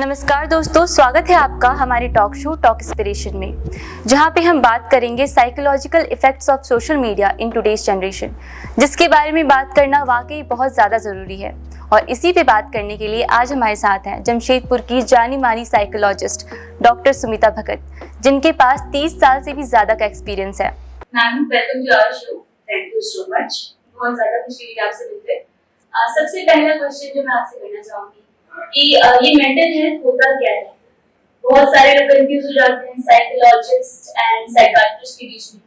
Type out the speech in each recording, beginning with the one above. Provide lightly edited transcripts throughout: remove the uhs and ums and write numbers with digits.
नमस्कार दोस्तों, स्वागत है आपका हमारे टॉक शो टॉक इंस्पिरेशन में, जहां पे हम बात करेंगे psychological effects of social media in today's generation, जिसके बारे में बात करना वाकई बहुत ज़्यादा ज़रूरी है। और इसी पे बात करने के लिए आज हमारे साथ हैं जमशेदपुर की जानी मानी साइकोलॉजिस्ट डॉक्टर सुमिता भगत, जिनके पास 30 साल से भी ज़्यादा का एक्सपीरियंस है। Ma'am, welcome to our show. Thank you so much. बहुत ज़्यादा खुशी हुई आपसे मिलकर। सबसे पहला क्वेश्चन जो मैं आपसे करना चाहूँगी कि ये मेंटल हेल्थ होता क्या है? बहुत सारे लोग कंफ्यूज हो जाते हैं साइकोलॉजिस्ट एंड साइकियाट्रिस्ट के बीच में।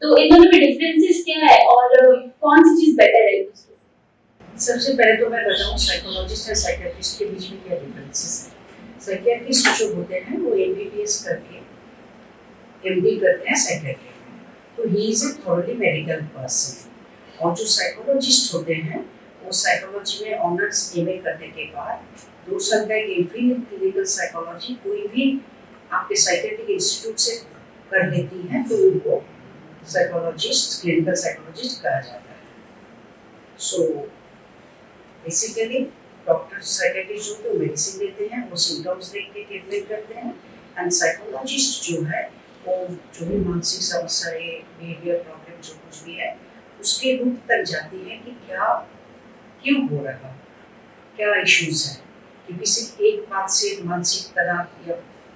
तो इन दोनों में डिफरेंसेस क्या है और कौन सी चीज बेटर है? सबसे पहले तो मैं बताऊं साइकोलॉजिस्ट और साइकियाट्रिस्ट के बीच में क्या डिफरेंसेस है। साइकियाट्रिस्ट जो होते हैं वो एमबीबीएस करके एमडी करते हैं साइकियाट्री में, तो he is a thoroughly medical person. और जो साइकोलॉजिस्ट होते हैं वो साइकोलॉजी में ऑनर्स एमए करने के बाद 2 साल का एमफिल इन क्लिनिकल साइकोलॉजी कोई भी आपके साइकियाट्रिक इंस्टीट्यूट से कर लेती है तो उनको साइकोलॉजिस्ट क्लिनिकल साइकोलॉजिस्ट कहा जाता है। सो बेसिकली डॉक्टर साइकियाट्रिस्ट जो तो मेडिसिन देते हैं, वो सिम्टम्स देख के ट्रीटमेंट करते हैं, एंड साइकोलॉजिस्ट जो है वो जो भी मानसिक समस्या है, बिहेवियर प्रॉब्लम जो कुछ भी है उसके रूप तक जाती है कि क्या क्यों हो रहा है, क्या इश्यूज है। क्योंकि सिर्फ एक बात से मानसिक तनाव या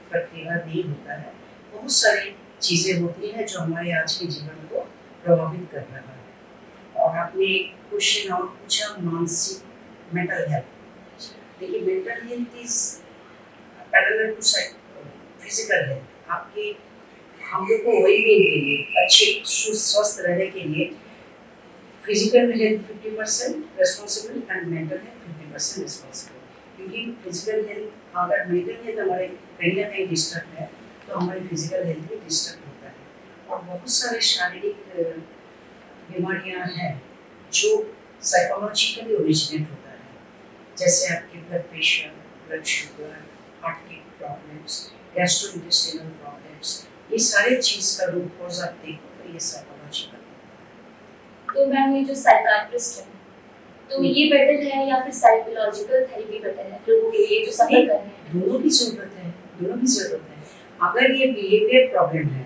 प्रक्रिया नहीं होता है, बहुत सारी चीज़ें होती हैं जो हमारे आज के जीवन को प्रभावित कर रहा है। और आपने क्वेश्चन और पूछा मानसिक मेंटल हेल्थ। देखिए mental health is parallel to physical health. आपके हम लोग को वेलबींग के लिए, अच्छे स्वस्थ रहने के लिए physical health 50% responsible and mental health 50% responsible. क्योंकि फिजिकल हेल्थ अगर मेंटल हेल्थ हमारे कहीं ना कहीं डिस्टर्ब है तो हमारी फिजिकल हेल्थ भी डिस्टर्ब होता है। और बहुत सारे शारीरिक बीमारियां हैं जो साइकोलॉजिकली ओरिजिनेट होता है, जैसे आपके blood pressure, blood sugar, heart की प्रॉब्लम्स, गैस्ट्रोइंटेस्टाइनल प्रॉब्लम्स, ये सारी चीज़ का रूट कॉज आप देखो तो ये साइकोलॉजिकल। तो मैम ये जो साइकियाट्रिस्ट है तो ये बेटर है या फिर साइकोलॉजिकल थेरेपी बेटर है लोगों के लिए जो सफर कर रहे हैं? दोनों की जरूरत है, दोनों की जरूरत है। अगर ये बिहेवियर प्रॉब्लम है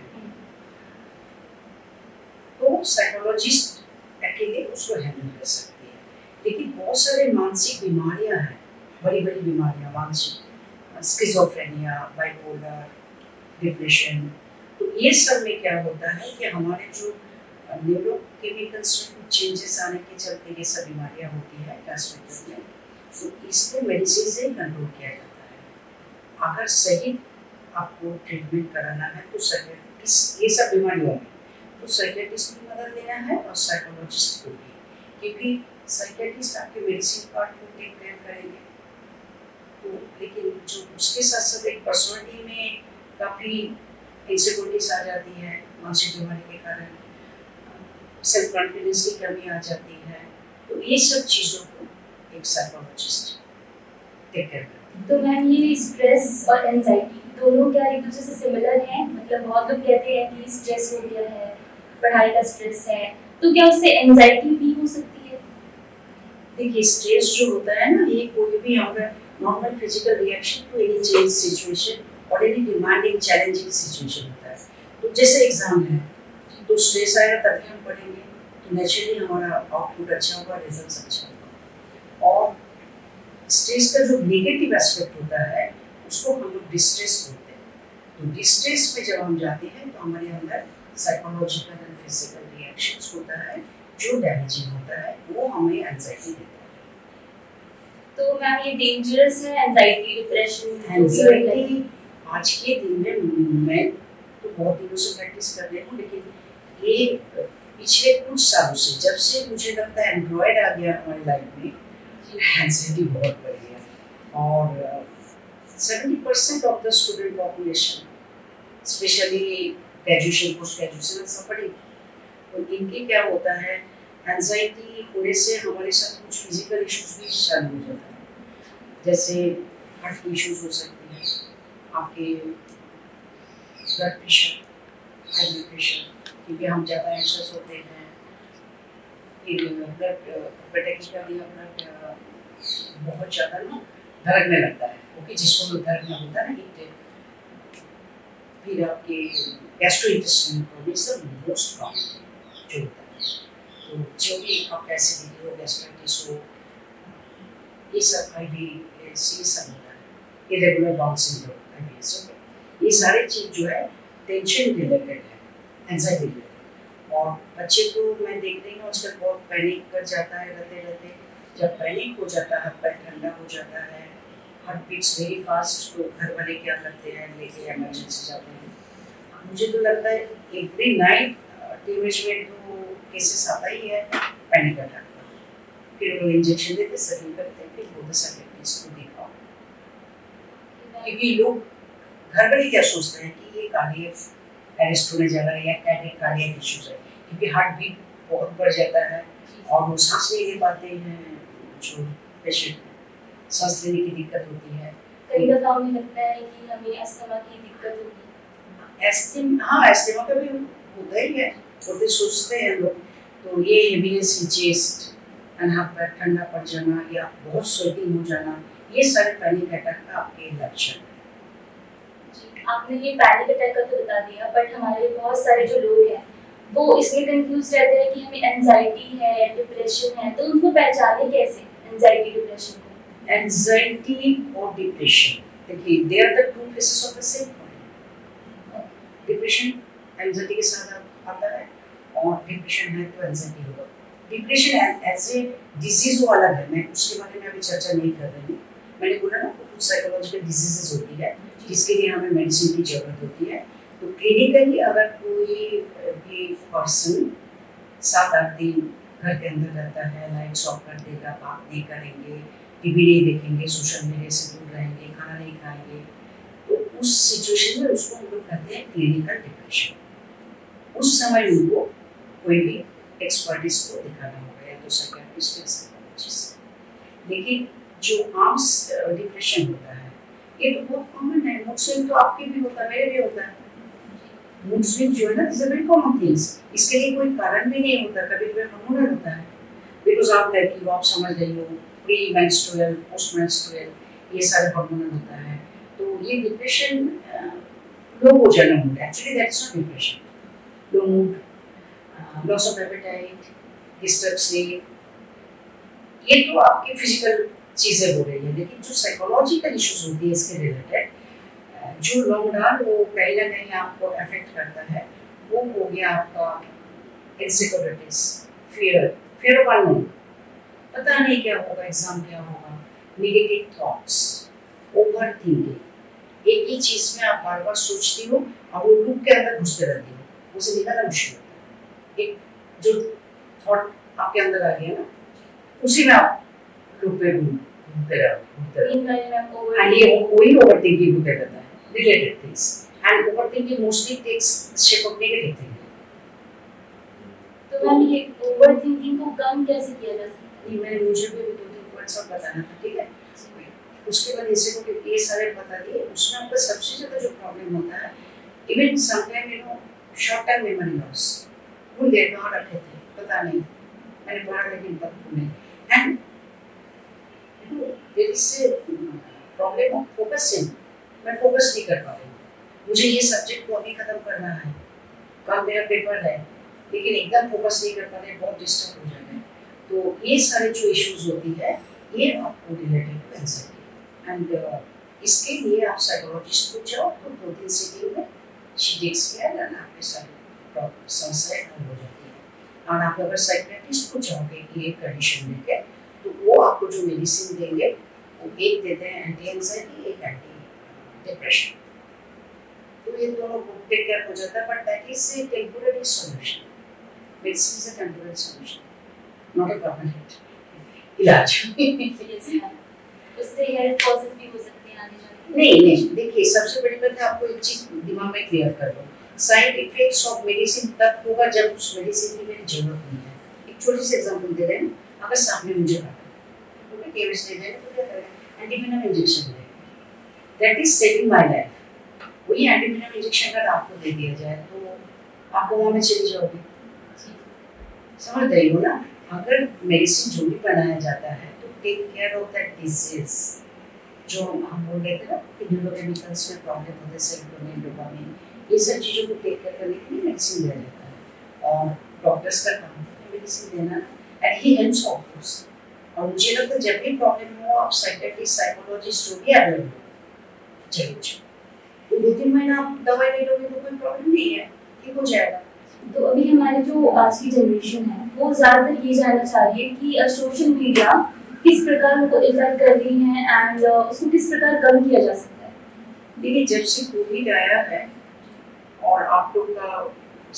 तो साइकोलॉजिस्ट अकेले उसको हैंडल कर सकती है, लेकिन बहुत सारे मानसिक बीमारियां हैं, बड़ी बड़ी बीमारियां, मानसिक स्किज़ोफ्रेनिया, बाइपोलर, डिप्रेशन, तो ये सब में क्या होता है कि हमारे जो न्यूरोकेमिकल्स में चेंजेस आने के चलते ये सब बीमारियां होती है ट्रांसमिटर में, तो इसको मेडिसिन से ही कंट्रोल किया जाता है। अगर सही आपको ट्रीटमेंट कराना है तो ये सब बीमारियों में तो साइकियाट्रिस्ट की मदद लेना है और साइकोलॉजिस्ट को भी, क्योंकि साइकियाट्रिस्ट आपके मेडिसिन पार्ट को टेक केयर करेंगे। तो लेकिन जो उसके साथ साथ एक पर्सनालिटी में काफ़ी इनसिक्योरिटीज आ जाती है मानसिक बीमारी के कारण, सेल्फ कॉन्फिडेंस की कमी आ जाती है, तो ये सब चीज़ों को एक साइकोलॉजिस्ट टेक केयर करते हैं। तो मैम ये स्ट्रेस और एंजाइटी दोनों क्या एक दूसरे से सिमिलर हैं? मतलब बहुत लोग कहते हैं कि स्ट्रेस हो गया है, पढ़ाई का स्ट्रेस है, तो क्या उससे एंजाइटी भी हो सकती है? देखिए स्ट्रेस जो होता है ना, ये कोई भी हमारा normal physical reaction to any change situation और एनी डिमांडिंग चैलेंजिंग सिचुएशन होता है। तो जैसे एग्जाम है तो स्ट्रेस आएगा तभी हम पढ़ेंगे, तो नेचुरली हमारा आउटपुट अच्छा होगा, रिजल्ट्स अच्छा होगा। और स्ट्रेस का जो नेगेटिव एस्पेक्ट होता है उसको हम लोग डिस्ट्रेस बोलते हैं। तो डिस्ट्रेस में जब हम जाते हैं तो हमारे अंदर साइकोलॉजिकल एंड फिजिकल रिएक्शंस होता है जो डैमेजिंग होता है, वो हमें एंजाइटी देता है। तो मैम ये डेंजरस है एंजाइटी, डिप्रेशन? एंजाइटी आज के दिन में मैं तो बहुत दिनों से प्रैक्टिस कर रही हूँ, लेकिन ये पिछले कुछ सालों से जब से मुझे लगता है एंड्रॉयड आ गया हमारी लाइफ में, एंजाइटी बहुत बढ़ गया। और 70% of the student population, specially graduation, post graduation suffering, तो इनके क्या होता है, एंजाइटी होने से हमारे साथ कुछ फिजिकल इश्यूज भी चालू हो जाता है, जैसे हार्ट की इश्यूज हो सकती हैं, आपके blood pressure, high blood pressure, क्योंकि हम ज़्यादा एक्सरसाइज होते हैं, फिर ब्लड ब्लड बहुत ज़्यादा ना धड़कने लगता है, ओके, जिसको धड़कना होता है ना, फिर आपके गैस्ट्रोइंटेस्टाइनल प्रॉब्लम सब मोस्ट कॉमन जो होता है। तो जो भी आपका एसिडिटी हो, गैस्ट्राइटिस हो, ये सब IBS ये सब होता है, irregular bowel syndrome IBS, okay. ये सारी चीज जो है टेंशन रिलेटेड है, एंजाइटी रिलेटेड। और बच्चे को मैं देख रही हूँ आजकल बहुत पैनिक कर जाता है रहते रहते। जब पैनिक हो जाता है, पैर ठंडा हो जाता है, हार्ट बीट्स वेरी फास्ट, तो घर वाले क्या करते हैं, लेके इमरजेंसी जाते हैं। मुझे तो लगता है एवरी नाइट टीनेज में तो केसेस आता ही है पैनिक अटैक का। फिर वो इंजेक्शन देते, सर्जरी करते, फिर बोलते साइकियाट्रिस्ट को दिखाओ। क्योंकि लोग घर वाले क्या सोचते हैं कि ये कार्डियक अरेस्ट होने जा रहा है या कार्डियक इश्यूज है, क्योंकि हार्ट बीट बहुत बढ़ जाता है और वो सांस नहीं ले पाते हैं, जो पेशेंट सांस लेने की दिक्कत होती है। कई दफा उन्हें लगता है कि हमें अस्थमा की दिक्कत होगी। एस्थमा का भी होता ही है, तो फिर सोचते हैं लोग। तो ये हेवीनेस इन चेस्ट, हाथ पैर ठंडा पड़ जाना या बहुत स्वेटिंग हो जाना, ये सारे पैनिक अटैक का आपके लक्षण है। आपने ये पैनिक अटैक का तो बता दिया, बट हमारे बहुत सारे जो लोग हैं वो इसमें कंफ्यूज रहते हैं कि हमें एंजाइटी है, डिप्रेशन है, तो उनको पहचाने कैसे एंजाइटी डिप्रेशन को? एंजाइटी और डिप्रेशन, देखिए they are the two faces of the same coin. Depression anxiety के साथ आता है और डिप्रेशन है तो एंजाइटी होगा। डिप्रेशन एज ए डिजीज वो अलग है, मैं उसके बारे में अभी चर्चा नहीं कर रही हूँ। मैंने बोला ना कुछ साइकोलॉजिकल डिजीजेस होती है जिसके लिए हमें मेडिसिन की जरूरत होती है। तो क्लिनिकली अगर कोई भी पर्सन 7-8 दिन घर के अंदर रहता है, लाइट्स ऑफ कर देगा, बात नहीं करेंगे, टीवी नहीं देखेंगे, सोशल मीडिया से दूर रहेंगे, खाना नहीं खाएंगे, तो उस सिचुएशन में उसको हम लोग कहते हैं क्लिनिकल डिप्रेशन। उस समय उनको कोई भी एक्सपर्टिस्ट को दिखाना होगा, या तो साइकियाट्रिस्ट या साइकोलॉजिस्ट। लेकिन जो आम डिप्रेशन होता है ये तो बहुत कॉमन है। मूड स्विंग तो आपके भी होता है, मेरे भी होता है। मूड स्विंग जो है ना, is a very common things. इसके लिए कोई कारण भी नहीं होता, कभी-कभी हार्मोनल होता है, बिकॉज आप लड़की हो, आप समझ रही हो, प्री मेंस्ट्रुअल, पोस्ट मेंस्ट्रुअल, ये सारे हार्मोनल होता है। तो ये डिप्रेशन लो हो जाना होता है, actually that is not depression. Low mood, loss of appetite, disturb sleep, ये तो आपकी फिजिकल चीजें हो रही है। लेकिन जो साइकोलॉजिकल इश्यूज होती है इसके रिलेटेड, जो लॉन्ग रन वो कहीं ना कहीं आपको अफेक्ट करता है, वो हो गया आपका इनसिक्योरिटीज, फियर ऑफ अननोन, पता नहीं क्या होगा, एग्जाम क्या होगा, नेगेटिव थॉट्स, ओवरथिंकिंग। एक ही चीज में आप बार बार सोचती हो और वो लूप के अंदर घुसते रहती हो, उसे निकालना मुश्किल होता है। एक जो थॉट आपके अंदर आ गया ना, उसी में आप लूप पे घूमते रहो। And ये वही ओवरथिंकिंग को कहता है, related things. And overthinking mostly takes shape of negative thinking. तो मैम ये ओवरथिंकिंग को कम कैसे किया जा सकता है? मैं मुझे भी 2-3 पॉइंट्स और बताना था, ठीक है? उसके बाद ऐसे को ये सारे बता दिए। उसमें आपका सबसे ज़्यादा जो प्रॉब्लम होता है, even sometime short term memory loss, भूल गए कहाँ रखे थे, पता नहीं, मैंने पढ़ा लेकिन पता नहीं। And there is problem of focusing, मैं फोकस नहीं कर पा रही हूँ, मुझे ये सब्जेक्ट को अभी खत्म करना है, कल मेरा पेपर है, लेकिन एकदम फोकस नहीं कर पा रहे, बहुत डिस्टर्ब हो जाएगा। तो ये सारे जो इश्यूज होती है, ये आपको रिलेटेड टू एंजाइटी। एंड इसके लिए आप साइकोलॉजिस्ट को जाओ, तो 2-3 सीटिंग में शी टेक्स केयर एंड आपके सारी समस्याएं हल हो जाती है। और आप अगर साइकियाट्रिस्ट को जाओगे ये कंडीशन लेके, तो वो आपको जो मेडिसिन देंगे, वो एक देते हैं एंटी एंजाइटी, एक एंटी डिप्रेशन। तो ये दोनों टेक केयर हो जाता है, but that is a temporary solution. Medicine is a temporary solution, not a permanent इलाज। उससे हेल्थ कॉजेस भी हो सकते हैं आगे जाके। नहीं, देखिए सबसे बड़ी बात है, आपको एक चीज दिमाग में क्लियर कर लो, साइड इफेक्ट्स ऑफ मेडिसिन तब होगा जब उस मेडिसिन की मेरी जरूरत नहीं है। एक छोटी सी एग्जांपल दे रहे हैं, अगर सामने मुझे काटा, ओके, केमिस्ट ले जाए तो क्या करेंगे, एंटीवेनम इंजेक्शन देंगे, that is saving my life. वही एंटीवेनम इंजेक्शन अगर आपको दे दिया जाए तो आप वहाँ में चली जाओगे, समझ रही हो ना? अगर मेडिसिन जो भी बनाया जाता है तो take care of that disease, जो हम बोल रहे थे ना कि न्यूरोकेमिकल्स में प्रॉब्लम होते हैं, सेरोटोनिन, डोपामिन, ये सब चीज़ों को टेक केयर करने के लिए मेडिसिन दिया जाता है और डॉक्टर्स का काम है मेडिसिन देना and he helps of course. और मुझे लगता है जब भी प्रॉब्लम हो आप साइकियाट्रिस्ट, साइकोलॉजिस्ट जो भी अवेलेबल हो जरूर, तो 2-3 महीना आप दवाई ले लोगे तो कोई प्रॉब्लम नहीं है, ठीक हो जाएगा। तो अभी हमारी जो आज की जनरेशन है वो ज्यादातर ये जानना चाह रही है कि सोशल मीडिया किस प्रकार उनको इफेक्ट कर रही है एंड उसको किस प्रकार कम किया जा सकता है। देखिए जब से कोविड आया है और आप लोग का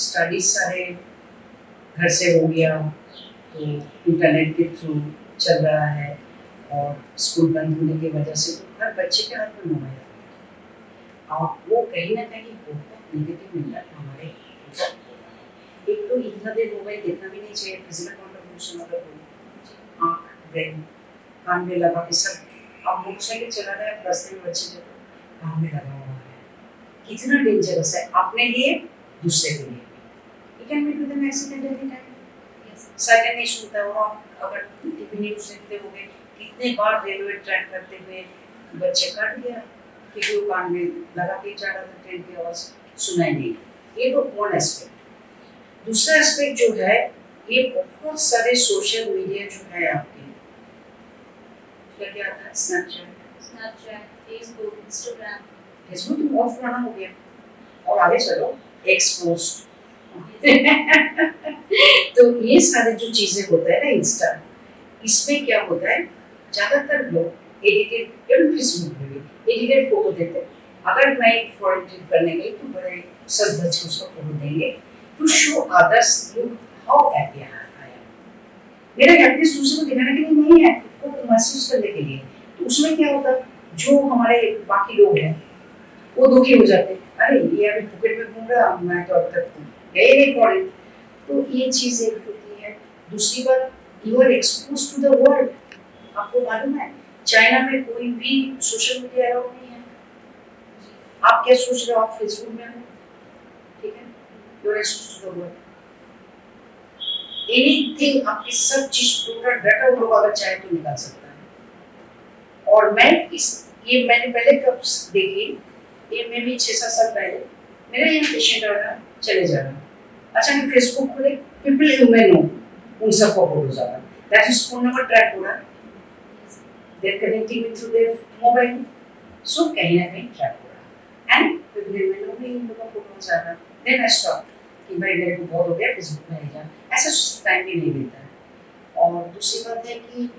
स्टडीज सारे घर से हो गया तो इंटरनेट के थ्रू चल रहा है और स्कूल बंद होने की वजह से तो हर बच्चे के हाथ में मोबाइल है और वो कहीं ना कहीं बहुत नेगेटिव मिल रहा है हमारे। एक तो इतना देर मोबाइल देखना भी नहीं चाहिए, फिजिकल कॉन्ट्रीब्यूशन मतलब आँख, ब्रेन, कान में लगा के सब अब मोटरसाइकिल चला रहा है रास्ते में बच्चे जब कान में लगा हुआ है, कितना डेंजरस है अपने लिए दूसरे के लिए। You can meet with an accident any time. Cycle नहीं सुनता हो आप अगर टीवी न्यूज़ देखते होंगे कितने बार रेलवे ट्रैक करते हुए बच्चे कट गया क्योंकि वो कान में लगा के जा रहा था, ट्रेन की आवाज़ सुनाई नहीं। ये तो वन एस्पेक्ट। दूसरा एस्पेक्ट जो है ये बहुत सारे सोशल मीडिया जो है आपके क्या क्या आता है, स्नैपचैट, फेसबुक, इंस्टाग्राम। फेसबुक तो बहुत पुराना हो गया और आगे चलो एक्स पोस्ट तो ये सारे जो चीजें होता है ना इंस्टा, इसमें क्या होता है ज्यादातर लोग एडिटेड एवं फेसबुक में भी एडिटेड फोटो देते हैं। अगर मैं एक फॉरेन ट्रिप करने गई तो बड़े सज धज के उसका फोटो देंगे to show others look how happy I am. मेरा हैप्पीनेस दूसरे को दिखाने के लिए नहीं है, खुद को महसूस करने के लिए। तो उसमें क्या होता है जो हमारे बाकी लोग हैं वो दुखी हो जाते हैं, अरे ये अभी फुकेट में घूम रहा मैं तो अब तक गए नहीं फॉरेन। तो ये चीज एक होती है। दूसरी बात you are expose to the world. आपको मालूम है चाइना में कोई भी सोशल मीडिया अलाउड नहीं है। आप क्या सोच रहे हो, आप फेसबुक में हो, ठीक है, you are expose to the world. Anything आपकी सब चीज टोटल डाटा वो लोग अगर चाहे तो निकाल सकता है। और मैं ये मैंने पहले कब देखी, ये मैं भी 6-7 साल पहले मेरा यहाँ पेशेंट आ रहा चले जा रहा, अचानक फेसबुक खोले पीपल यू मे नो उन सबको फोटोज आ रहा, that is phone number track हो रहा, they are connecting with through their mobile, so कहीं ना कहीं ट्रैक हो रहा and people you may know भी इन लोगों का फोटोज आ रहा। देन आई स्टॉप कि भाई मेरे को बहुत हो गया फेसबुक में जा, ऐसा टाइम भी नहीं मिलता है। और दूसरी बात है कि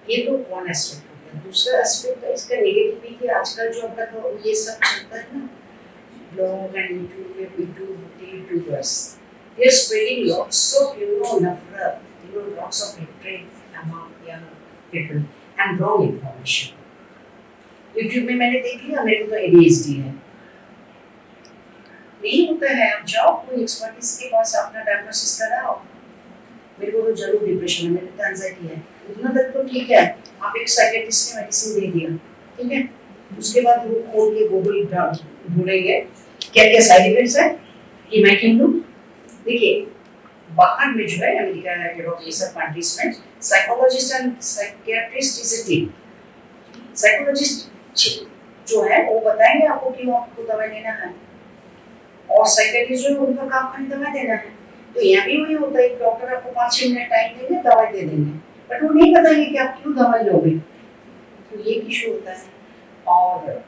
ये तो वन एस्पेक्ट हो गया। दूसरा एस्पेक्ट है इसका नेगेटिव भी कि आजकल जो अपना ये सब चलता है ना blog and YouTubers, they are spreading lots of nafrat, lots of hatred among young people and wrong information. YouTube में मैंने देख लिया मेरे को तो ADHD है, नहीं होता है, आप जाओ कोई एक्सपर्टिस के पास अपना डायग्नोसिस कराओ। मेरे को तो जरूर डिप्रेशन है, मेरे को एंजाइटी है, उतना तक तो ठीक है, आप एक साइकियाट्रिस्ट ने मेडिसिन दे दिया, ठीक है, उसके बाद वो खोल के गूगल ढूंढेंगे क्या क्या साइड इफेक्ट्स है कि मैं क्यों लूं। देखिए बाहर में जो है अमेरिका, यूरोप, ये सब कंट्रीज में psychologist and psychiatrist is a team. Psychologist जो है वो बताएंगे आपको क्यों आपको दवाई लेना है और साइकियाट्रिस्ट जो है उनका काम खाली दवाई देना है। तो यहाँ भी वही होता है, डॉक्टर आपको 5-6 मिनट टाइम देंगे, दवाई दे देंगे, बट वो नहीं बताएंगे कि आप क्यों दवाई लोगे। तो ये इशू होता है। और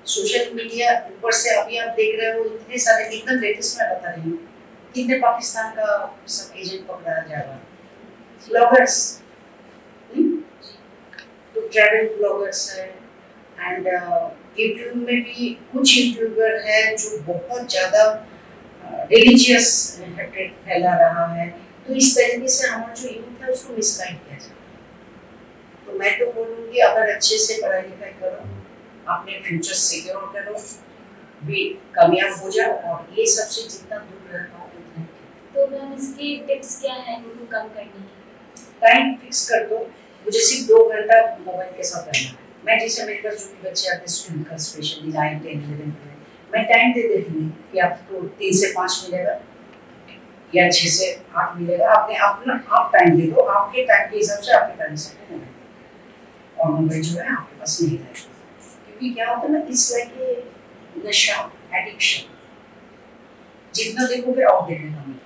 सोशल मीडिया ऊपर से अभी आप देख रहे हो इतने सारे, एकदम लेटेस्ट में बता रही हूँ कितने पाकिस्तान का सब एजेंट पकड़ा जा रहा, ब्लॉगर्स, तो ट्रैवल ब्लॉगर्स है एंड यूट्यूब में भी कुछ यूट्यूबर है जो बहुत ज़्यादा रिलीजियस हेट्रेड फैला रहा है। तो इस तरीके से हमारा जो यूथ है उसको मिसगाइड किया जाता है। तो मैं तो बोलूँगी अगर अच्छे से पढ़ाई लिखाई करो, अपने फ्यूचर सिक्योर करो, भी कामयाब हो जाओ और ये सबसे जितना दूर रह पाओ उतना। तो मैम इसकी टिप्स क्या है इनको कम करने की? टाइम फिक्स कर दो, मुझे सिर्फ 2 घंटा मोबाइल के साथ रहना है। मैं जैसे मेरे पास जो भी बच्चे आते हैं स्कूल का स्पेशली 9, 10, 11 मैं टाइम दे देती हूँ कि आपको 3 से 5 मिलेगा या 6 से 8 मिलेगा। आपने अपना आप टाइम दे दो, आपके टाइम के हिसाब से आपके टाइम से और मोबाइल जो है आपके पास नहीं रहेगा, क्योंकि क्या होता है ना, इट्स लाइक ए नशा, एडिक्शन। जितना देखोगे और देखने का मिलेगा,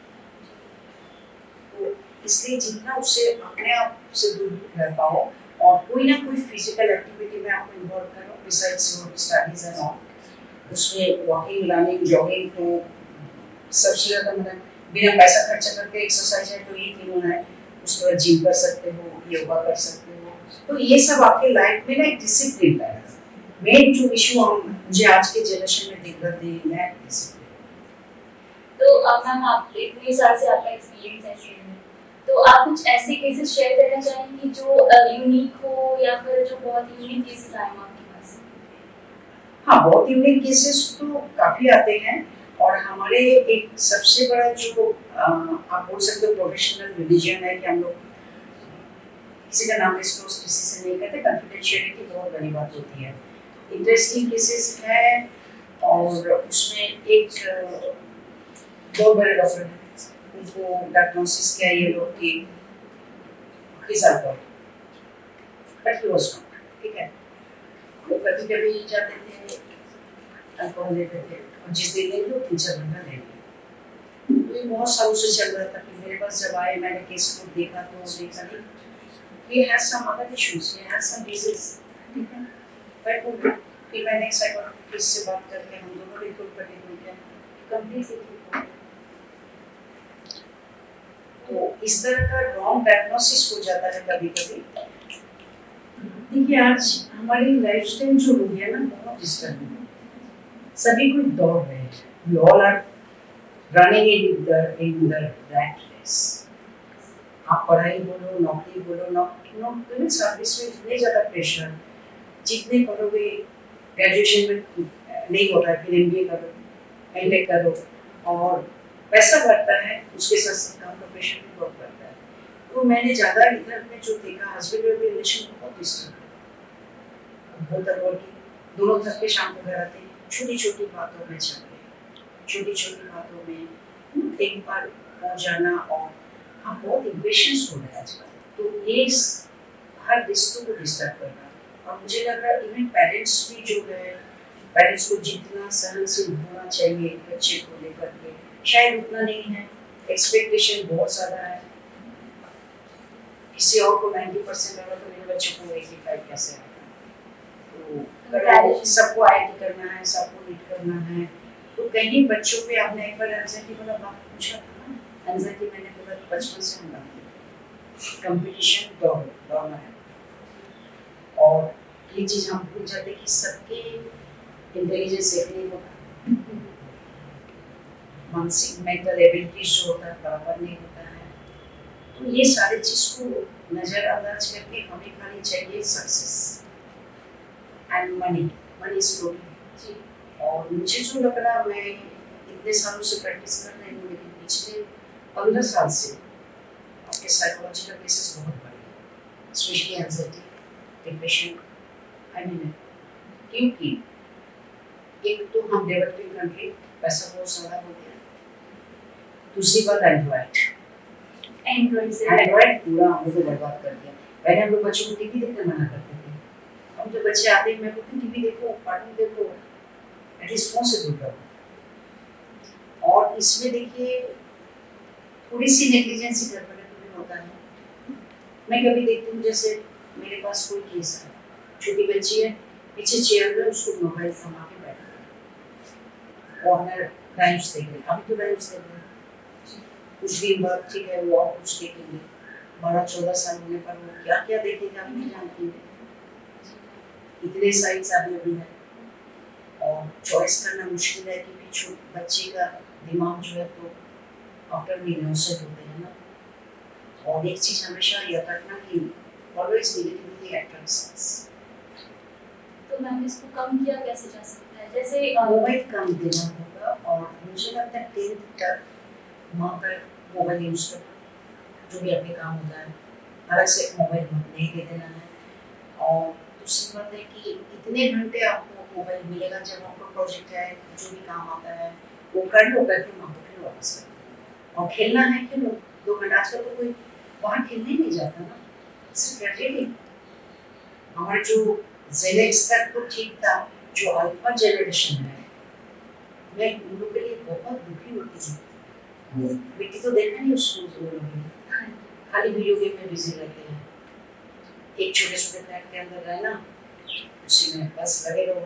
तो इसलिए जितना उससे अपने आप से दूर रह पाओ और कोई ना कोई फिजिकल एक्टिविटी में आपको इन्वॉल्व करो besides your studies and all. उसमें वॉकिंग, रनिंग, जॉगिंग, तो सबसे ज़्यादा मतलब बिना पैसा खर्चा करके एक्सरसाइज है तो ये तीनों है। उसके बाद जिम कर सकते हो, योगा कर सकते हो, तो ये सब आपके लाइफ में ना एक डिसिप्लिन लाएगा। मेन जो इशू हम मुझे आज के जनरेशन में दिक्कत है मैं डिसिप्लिन। तो मैम, आप इतने साल से आपका एक्सपीरियंस है फील्ड में, तो आप कुछ ऐसे केसेस शेयर करना चाहेंगे जो यूनिक हो या फिर जो बहुत यूनिक केसेस आए हो आपके पास? हाँ, बहुत यूनिक केसेस तो काफ़ी आते हैं, और हमारे एक सबसे बड़ा जो आप बोल सकते हो प्रोफेशनल रिलीजन है कि हम लोग किसी का नाम डिस्क्लोज किसी से नहीं करते। कॉन्फिडेंशियलिटी बहुत बड़ी बात होती है। इंटरेस्टिंग केसेस है, और उसमें एक बहुत बड़े डॉक्टर हैं, उनको डायग्नोसिस किया ये लोग कि बट ही वाज नॉट, ठीक है। वो कभी कभी जाते थे, अल्कोहल लेते थे, और जिस दिन ले लो 3-4 घंटा ले लो। तो ये बहुत सालों से चल रहा था। कि मेरे पास जब आए, मैंने केस को देखा तो देखा नहीं, he has some other issues, he has some disease, ठीक है। बट फिर मैंने साइकोलॉजिस्ट से बात करके हम दोनों रिपोर्ट करके बोलते हैं कंप्लीटली ठीक हो। तो इस तरह का रॉन्ग डायग्नोसिस हो जाता है कभी कभी। देखिए, आज हमारी लाइफस्टाइल जो हो गया ना, बहुत डिस्टर्ब है। सभी कोई दौड़ रहे हैं, we all are running in the rat race। आप पढ़ाई बोलो, नौकरी बोलो, नौकरी सर्विस में इतने ज़्यादा प्रेशर, जितने पढ़ोगे ग्रेजुएशन में नहीं होता है, फिर MBA करो, MA करो, और पैसा बढ़ता है, उसके साथ साथ काम का प्रेशर भी बहुत बढ़ता है। तो मैंने ज़्यादा इधर में जो देखा, हस्बैंड और रिलेशन बहुत डिस्टर्ब है, बहुत अवॉइड, दोनों थक के शाम को घर आते हैं, छोटी छोटी बातों में झगड़े, छोटी छोटी बातों में एक बार पहुँच जाना, और हम बहुत इम्पेशंस हो रहे हैं आजकल। तो ये हर रिश्तों को डिस्टर्ब कर रहा है। और मुझे लग रहा है इवन पेरेंट्स भी जो है, पेरेंट्स को जितना सहनशील होना चाहिए बच्चे को लेकर के, शायद उतना नहीं है। एक्सपेक्टेशन बहुत ज़्यादा है। किसी और को 90% आएगा तो मेरे बच्चे को 85 कैसे आएगा? तो सबको IT करना है, सबको नीट करना है, तो कहीं बच्चों पे आपने एक बार एंजाइटी वाला बात पूछा था ना, एंजाइटी मैंने बोला बचपन से हम डालते कंपटीशन दौड़ना है, और ये चीज़ हम भूल जाते कि सबके इंटेलिजेंस एक नहीं होता, मानसिक मेंटल एबिलिटीज जो होता है बराबर नहीं होता है। तो ये सारी चीज़ को नज़रअंदाज करके हमें खानी चाहिए सक्सेस एंड मनी स्लोली। और मुझे जो लग रहा, मैं इतने सालों से प्रैक्टिस कर रही हूँ, लेकिन पिछले 15 साल से आपके साइकोलॉजिकल केसेस बहुत बढ़े हैं, स्पेशली एंजाइटी, डिप्रेशन। क्योंकि एक तो हम डेवलपिंग कंट्री, पैसा बहुत सारा हो गया, दूसरी बात एंड्रॉइड पूरा हम लोग बर्बाद कर दिया। पहले हम लोग बच्चों को टीवी देखने मना करते थे, हम जो बच्चे आते हैं मैं बोलती टीवी देखो, कार्टून देखो, एटलीस्ट फोन से दूर रहो। और इसमें देखिए थोड़ी सी नेग्लिजेंसी गड़बड़ी होता है। मैं कभी देखती हूँ, जैसे मेरे पास कोई केस है, छोटी बच्ची है, पीछे चेयर में उसको मोबाइल थमा के बैठा और मैं राइम्स देख रही, अभी तो राइम्स देख रही, कुछ दिन बाद ठीक है वो और कुछ देखेंगे। 12-14 साल होने पर वो क्या क्या देखेंगे आप नहीं जानती। इतने साइट्स अवेलेबल है, और चॉइस करना मुश्किल है, क्योंकि बच्चे का दिमाग जो है तो आफ्टर मीनोसेस होते हैं ना। और एक चीज हमेशा याद रखना कि ऑलवेज नेगेटिविटी अट्रैक्ट्स। तो मैम, इसको कम किया कैसे जा सकता है? जैसे मोबाइल कम देना होगा, और मुझे लगता है 10th तक वहाँ पर मोबाइल यूज कर, जो भी आपके काम होता है, अलग से मोबाइल नहीं दे देना है। और दूसरी बात है कि इतने घंटे आपको मोबाइल मिलेगा, जब आपको प्रोजेक्ट है, जो भी काम आता है वो कर लो, करके माँ को फिर वापस कर दो। और खेलना है खेलो 2 घंटा। आजकल तो कोई बाहर खेलने नहीं जाता ना, इट्स ट्रेजेडी। हमारे जो जेनेक्स तक तो ठीक था, जो अल्फा जनरेशन है, मैं उन लोगों के लिए बहुत दुखी होती हूँ। बेटी तो देखा नहीं उसको, खाली वीडियो गेम में बिजी रहते हैं, एक छोटे छोटे फ्लैट के अंदर रहना, उसी में बस लगे रहो।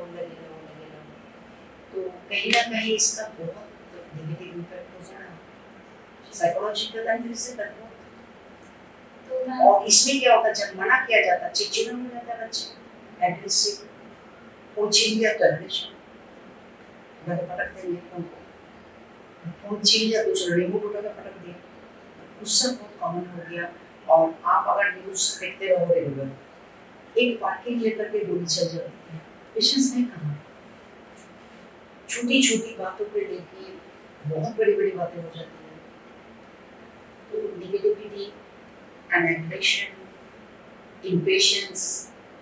तो कहीं ना कहीं इसका बहुत नेगेटिव इम्पैक्ट हो रहा है साइकोलॉजिकल एंड फिजिकल। और इसमें क्या होता है, जब मना किया जाता है चिड़चिड़ा हो जाता है बच्चे, एग्रेसिव, फोन छीन लिया तो एग्रेशन, घर पटक देंगे फोन छीन लिया तो रिमोट उठा कर पटक दिया, गुस्सा बहुत कॉमन हो गया। और आप अगर न्यूज देखते रहो रेगुलर, एक पार्किंग लेकर के गोली चल जाती है, पेशेंस नहीं कहा, छोटी छोटी बातों पे लेके बहुत बड़ी बड़ी बातें हो जाती हैं। तो नेगेटिविटी, एग्रेशन, इम्पेशंस,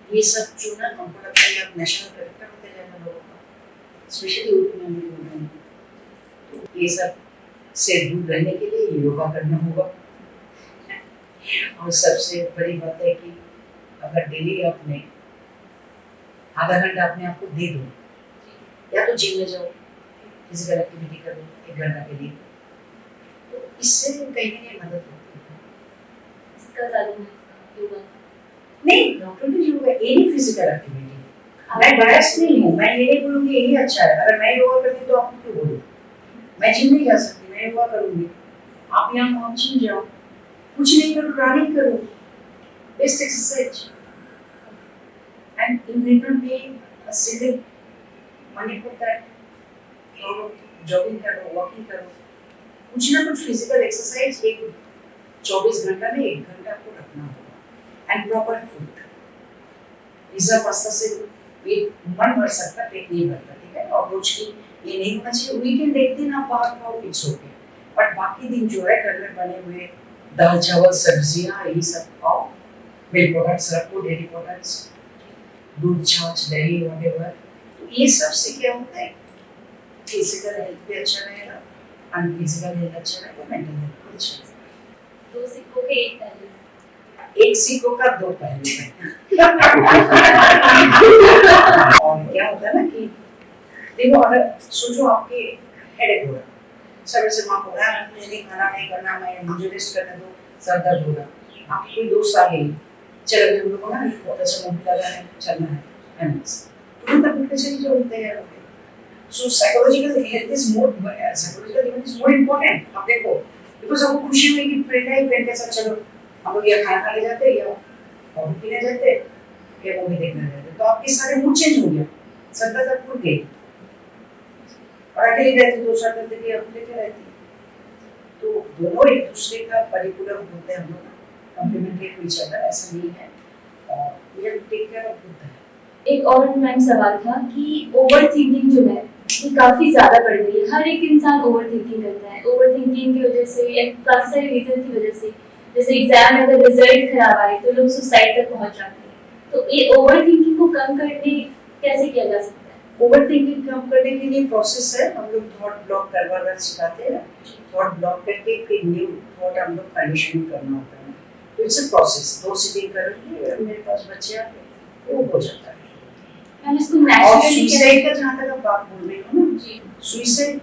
ये सब जो ना हमको लगता है अब नेशनल कैरेक्टर होते जाएगा लोगों का, स्पेशली यूथ में। तो ये सब से दूर रहने के लिए योगा करना होगा। और सबसे बड़ी बात है कि अगर डेली आपने आधा घंटा अपने आप को दे दो, या तो जिम में जाओ, फिजिकल एक्टिविटी करो 1 घंटा के लिए, तो इससे कहीं ना कहीं मदद होती है। इसका ज़्यादा योगा नहीं, डॉक्टर भी योगा, एनी फिजिकल एक्टिविटी, मैं बायस नहीं हूँ, मैं ये नहीं बोलूँगी यही अच्छा है। अगर मैं योगा करती तो आपको क्यों बोलूँ, मैं जिम नहीं जा सकती, मैं योगा करूँगी, आप यहाँ आप जिम जाओ, कुछ नहीं करो, रनिंग करो, best exercise, and in return पे sitting money for that, jogging करो, वॉकिंग करो, कुछ ना कुछ फिजिकल एक्सरसाइज एक 24 घंटा में 1 घंटा आपको रखना होगा। And proper food, pizza pasta से पेट मन भर सकता, पेट नहीं भरता, ठीक है। और रोज की ये नहीं होना चाहिए, वीकेंड एक दिन आप बाहर खाओ, इट्स ओके, बट बाकी दिन जो है घर में बने हुए दाल चावल सब्जियां यही सब खाओ, मिल्क प्रोडक्ट्स रखो, डेयरी प्रोडक्ट्स, दूध छाछ दही वगैरह। तो ये सब से क्या होता है, फिजिकल हेल्थ भी अच्छा रहेगा, एंड फिजिकल हेल्थ अच्छा रहेगा, मेंटल हेल्थ भी अच्छा रहेगा। 2 सिक्कों के एक पहलू। एक सिक्कों का 2 पहलू है। और क्या होता है ना कि देखो, अगर सोचो आपके हेडेक हो रहा है, समय से माँ को रहा है, नहीं खाना नहीं करना, मैं मुझे रेस्ट करने दो, सर दर्द हो रहा, आपकी कोई दोस्त आ गई, चलो हम लोग को ना बहुत अच्छा मूवी लगा है, चलना है, तुरंत आप उठ के चली जाओ, तैयार हो गए। So psychological health is more, psychological health is more important. आप देखो, बिकॉज आपको खुशी हुई कि फ्रेंड है, फ्रेंड के साथ चलो हम लोग या खाना खाने जाते हैं, या कॉफी पीने जाते हैं, या मूवी देखने जाते हैं, तो आपके सारे मूड चेंज हो गया, सर दर्द फूट गई। और अकेले रहते तो सर दर्द की आप लेके रहती, तो दोनों एक दूसरे का परिपूरक होते हैं, हम लोग कॉम्प्लीमेंट्री टू ईच अदर, ऐसा नहीं है, और ये टेक केयर ऑफ होता है। एक और मैम सवाल था कि ओवर थिंकिंग जो है ये काफी ज्यादा बढ़ गई है, हर एक इंसान ओवर थिंकिंग करता है। ओवर थिंकिंग की वजह से या काफी सारे रीजन की वजह से, जैसे एग्जाम में अगर रिजल्ट खराब आए तो लोग सुसाइड तक पहुंच जाते हैं। तो ये ओवर थिंकिंग को कम करने कैसे किया जा सकता है? ओवर थिंकिंग कम करने के लिए प्रोसेस है, हम लोग थॉट ब्लॉक करवाना सिखाते हैं, थॉट ब्लॉक करके फिर न्यू थॉट हम लोग कंडीशनिंग करना होता है। तो इट्स अ प्रोसेस, 2 सिटिंग करेंगे, मेरे पास बच्चे आते हैं, वो हो जाता है। मैम इसको और नेचुरली सुसाइड का जहाँ तक आप बात बोल रही हो ना, जी सुसाइड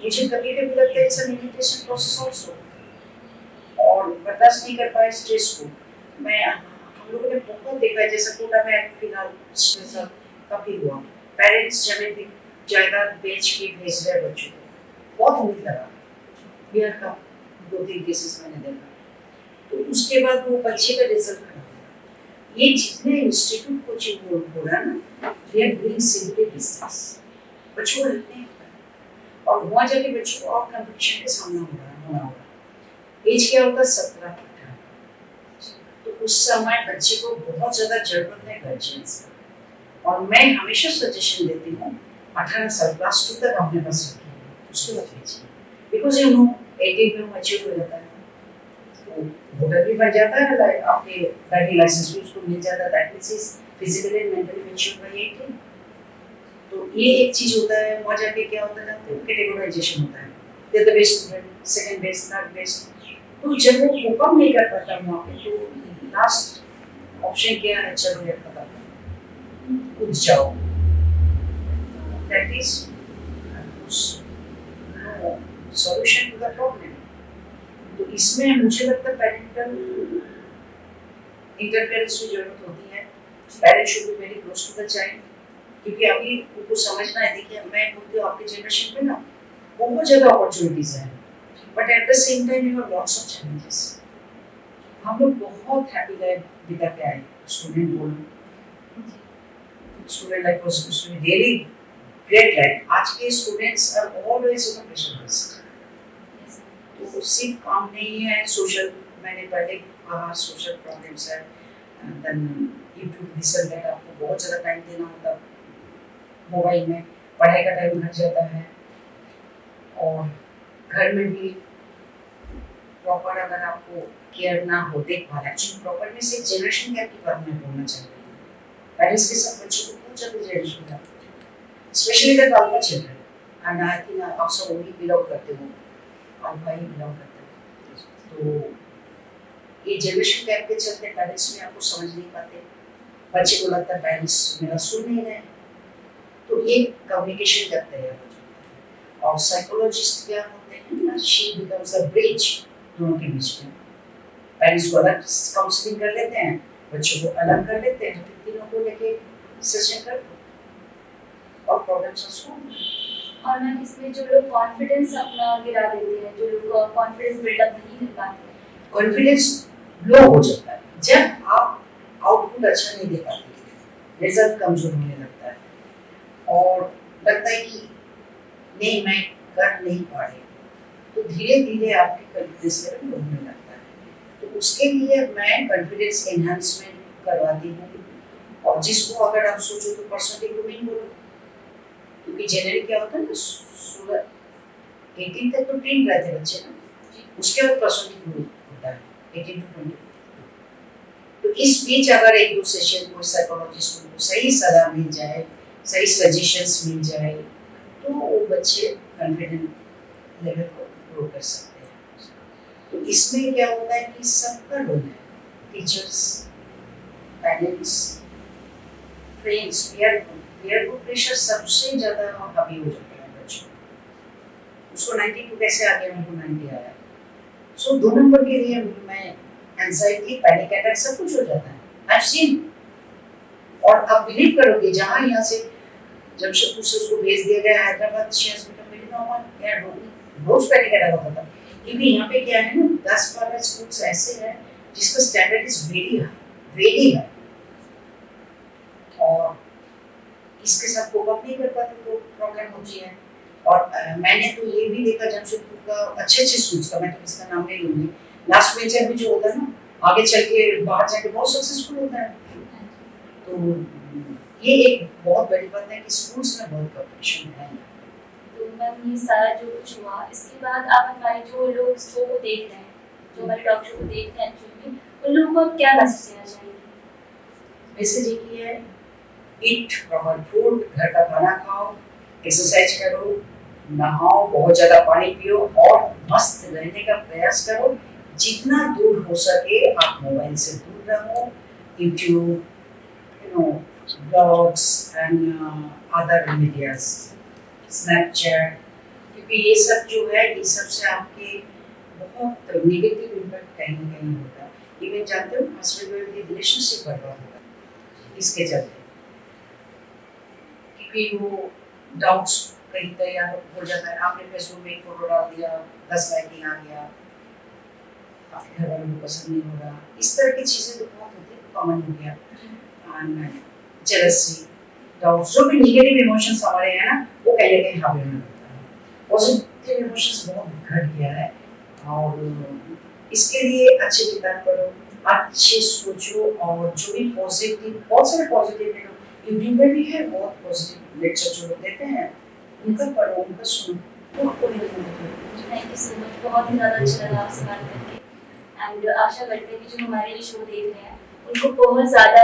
मुझे कभी कभी लगता है it's an irritation process also, और बर्दाश्त नहीं कर पाए स्ट्रेस को। मैं हम लोगों ने बहुत देखा है, जैसे कोटा में फिलहाल स्ट्रेस काफी हुआ, पेरेंट्स जमीन जायदाद बेच के भेज रहे बच्चों को, बहुत उम्मीद लगा, बिहार का 2-3 केसेस मैंने देखा। तो उसके बाद वो बच्चे का रिजल्ट खराब हुआ। ये जितने इंस्टीट्यूट कोचिंग हो रहा ना, they are doing simply business, बच्चों को हेल्प नहीं होता, और वहाँ जाके बच्चों को और कंपटीशन के सामना होना होगा। एज क्या होता है, 17-18, तो उस समय बच्चे को बहुत ज्यादा जरूरत है गार्जियंस का। और मैं हमेशा सजेशन देती हूँ 18 साल क्लास 2 तक अपने पास रखिए, उसके बाद भेजिए, बिकॉज यू नो 18 में मैच्योर हो जाता है, तो वोटर भी बन जाता है, लाइक आपके ड्राइविंग लाइसेंस भी उसको मिल जाता है, that means is physically and mentally mature by 18। तो ये एक चीज होता है। वहाँ जाके क्या होता है, तो कैटेगराइजेशन होता है, they the best student, second best, third best. तो जब वो कोप अप नहीं कर पाता वहाँ पे, तो लास्ट ऑप्शन क्या है, चलो यार खत्म करो, कूद जाओ, that is solution to the problem. तो इसमें मुझे लगता है पेरेंटल इंटरफेरेंस की जरूरत होती है। Parents should be very close to the child, क्योंकि अभी उनको समझना है। देखिए मैं बोलती हूँ आपके जनरेशन पे ना बहुत ज़्यादा अपॉर्चुनिटीज हैं, but at the same time you have lots of challenges. हम लोग बहुत हैप्पी लाइफ बिता के आए, स्टूडेंट बोलो, student life was really great life. आज के students are always in pressurized, तो सिर्फ काम नहीं है, सोशल, मैंने पहले कहा सोशल प्रॉब्लम्स है, then YouTube this and that, आपको बहुत ज़्यादा टाइम देना होता है मोबाइल में, पढ़ाई का टाइम घट जाता है, और घर में भी प्रॉपर अगर आपको केयर ना हो, देखभाल, एक्चुअली प्रॉपर में से जनरेशन गैप के बारे में बोलना चाहिए। पेरेंट्स के साथ बच्चों को बहुत ज़्यादा generation gap, specially the topper children, and I think आप सब वही बिलोंग करते हो, आप भाई बिलोंग करते हो। तो ये जनरेशन गैप के चलते पेरेंट्स में आपको समझ नहीं पाते, बच्चे को लगता है पेरेंट्स मेरा सुन नहीं रहे, तो ये कम्युनिकेशन गैप तैयार हो जाता है। और साइकोलॉजिस्ट क्या होते हैं ना, शी बिकम्स द ब्रिज दोनों के बीच में। पेरेंट्स को अलग काउंसलिंग कर लेते हैं, बच्चों को अलग कर लेते हैं, फिर तीनों को लेके सेशन कर दो और प्रॉब्लम सॉल्व। और मैम इसमें जो लोग कॉन्फिडेंस अपना गिरा देते हैं, जो लोग कॉन्फिडेंस बिल्डअप नहीं कर पाते, कॉन्फिडेंस लो हो जाता है जब आप आउटपुट अच्छा नहीं दे पाते, रिजल्ट कमजोर होने लगता है, और लगता है कि नहीं मैं कर नहीं पा रही, तो धीरे धीरे आपकी कॉन्फिडेंस लेवल लो होने लगता है। तो उसके लिए मैं कॉन्फिडेंस एनहांसमेंट करवाती हूँ, और जिसको अगर आप सोचो तो पर्सनल ग्रूमिंग बोलो, क्योंकि जनरली क्या होता है ना, 18 तक तो ट्रेन रहते हैं बच्चे ना, उसके बाद पर्सनल ग्रूमिंग होता है 18 to 20। तो इस बीच अगर एक दो सेशन कोई साइकोलॉजिस्ट को सही सलाह मिल जाए, सही सजेशंस मिल जाए, तो वो बच्चे कॉन्फिडेंट लेवल को ग्रो कर सकते हैं। तो इसमें क्या होता है कि सबका रोल है, teachers, parents, friends, peer group pressure सबसे ज़्यादा हावी हो जाता है बच्चों, उसको 92 कैसे आ गया, उनको 90 आया। सो 2 नंबर के लिए मैं एंजाइटी, पैनिक अटैक सब कुछ हो जाता है, आई हैव सीन। और आप बिलीव करोगे, जहाँ यहाँ से जमशेदपुर से उसको भेज दिया गया Hyderabad, she has become very normal, यार रोज पैनिक अटैक होता था, क्योंकि यहाँ पे क्या है ना, 10-12 स्कूल्स ऐसे हैं जिसका स्टैंडर्ड इज वेरी हाई, और इसके साथ कोप अप नहीं कर पाते तो प्रॉब्लम होती है। और मैंने तो ये भी देखा जमशेदपुर का अच्छे स्कूल्स का, मैं तो किसका नाम नहीं लूँगी, लास्ट बेंचर भी जो होता है ना, आगे चल के बाहर जाके बहुत सक्सेसफुल होता है। तो ये एक बहुत बड़ी बात है कि स्कूल्स में बहुत कॉम्पिटिशन है। तो मैम ये सारा जो कुछ हुआ, इसके बाद आप हमारे जो लोग शो को देख रहे हैं, जो हमारे टॉक शो को देख रहे हैं एक्चुअली, उन लोगों को आप क्या मैसेज देना चाहेंगे? मैसेज ये है, ईट प्रॉपर फूड, घर का खाना खाओ, एक्सरसाइज करो, नहाओ, बहुत ज़्यादा पानी पियो, और मस्त रहने का प्रयास करो। जितना दूर हो सके आप मोबाइल से दूर रहो, YouTube, blogs and other medias, Snapchat, क्योंकि ये सब जो है, ये सब से आपके बहुत नेगेटिव इम्पैक्ट कहीं ना कहीं होता है। इवन जानते हो हस्बैंड वाइफ की रिलेशनशिप बर्बाद होता है इसके चलते, क्योंकि वो डाउट्स कहीं तैयार हो जाता है। आपने फेसबुक में एक फोटो डाल दिया, 10 लाइकिंग आ गया, आपके घर वालों को पसंद नहीं हो रहा, इस तरह की चीज़ें तो बहुत होती है, कॉमन हो गया। एंड जेलसी, डाउट्स, जो भी नेगेटिव इमोशंस हमारे हैं ना, वो कहीं ना कहीं हावी होने लगता है। पॉजिटिव इमोशंस बहुत घट गया है, और इसके लिए अच्छे किताब पढ़ो, अच्छे सोचो, और जो भी पॉजिटिव, बहुत सारे पॉजिटिव यूट्यूब में भी है, बहुत पॉजिटिव लेक्चर जो लोग देते हैं, उनका पढ़ो, उनका सुनो, तो आपको नहीं मिलेगा। थैंक यू सो मच, बहुत ही ज़्यादा अच्छा लगा आपसे बात करके, एंड आशा करते हैं कि जो हमारे ये शो देख रहे हैं उनको बहुत ज़्यादा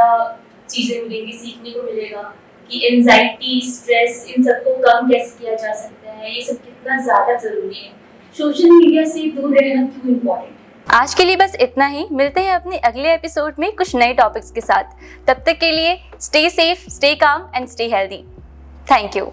चीज़ें मिलेंगी, सीखने को मिलेगा कि एंजाइटी, स्ट्रेस, इन सबको कम कैसे किया जा सकता है, ये सब कितना ज़्यादा ज़रूरी है, सोशल मीडिया से दूर रहना क्यों इम्पोर्टेंट है। आज के लिए बस इतना ही। मिलते हैं अपने अगले एपिसोड में कुछ नए टॉपिक्स के साथ। तब तक के लिए stay safe, stay calm and stay healthy. Thank you.